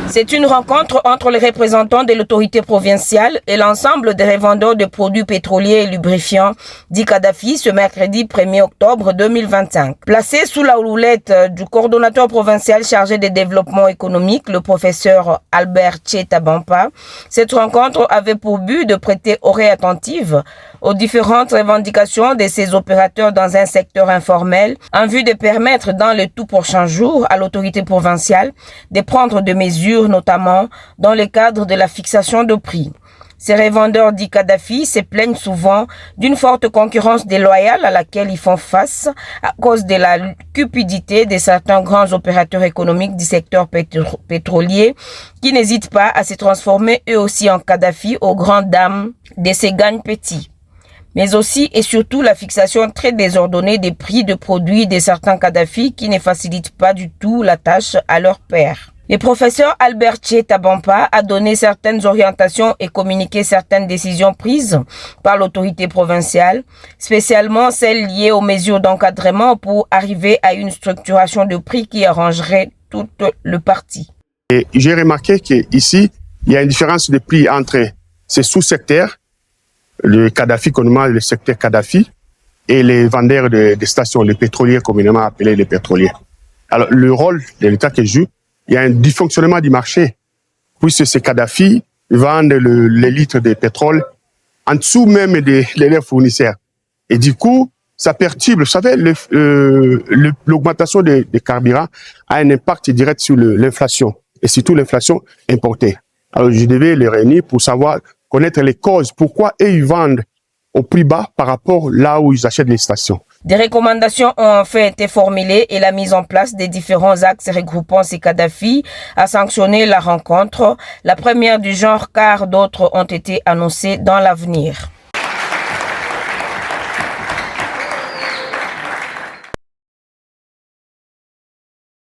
C'est une rencontre entre les représentants de l'autorité provinciale et l'ensemble des revendeurs de produits pétroliers et lubrifiants, dit Kadhafi, ce mercredi 1er octobre 2025. Placé sous la houlette du coordonnateur provincial chargé des développements économiques, le professeur Albert Tchetabampa, cette rencontre avait pour but de prêter oreille attentive aux différentes revendications de ces opérateurs dans un secteur informel en vue de permettre dans les tout prochains jours à l'autorité provinciale de prendre des mesures, notamment dans le cadre de la fixation de prix. Ces revendeurs, dit Kadhafi, se plaignent souvent d'une forte concurrence déloyale à laquelle ils font face à cause de la cupidité de certains grands opérateurs économiques du secteur pétrolier qui n'hésitent pas à se transformer eux aussi en Kadhafi aux grandes dames de ces gagnes petits. Mais aussi et surtout la fixation très désordonnée des prix de produits de certains Kadhafi qui ne facilitent pas du tout la tâche à leurs pairs. Le professeur Albert Tchetabampa a donné certaines orientations et communiqué certaines décisions prises par l'autorité provinciale, spécialement celles liées aux mesures d'encadrement pour arriver à une structuration de prix qui arrangerait tout le parti. Et j'ai remarqué qu'ici, il y a une différence de prix entre ces sous-secteurs, le Kadhafi communément le secteur Kadhafi, et les vendeurs de stations, les pétroliers communément appelés les pétroliers. Alors, le rôle de l'État que joue, il y a un dysfonctionnement du marché, puisque ces Kadhafi vendent les litres de pétrole en dessous même de leurs fournisseurs. Et du coup, ça perturbe. Vous savez, l'augmentation des carburants a un impact direct sur l'inflation, et surtout l'inflation importée. Alors, je devais les réunir pour savoir, connaître les causes, pourquoi eux, ils vendent au prix bas par rapport là où ils achètent les stations. Des recommandations ont en fait été formulées et la mise en place des différents axes regroupant ces Kadhafi a sanctionné la rencontre, la première du genre car d'autres ont été annoncées dans l'avenir.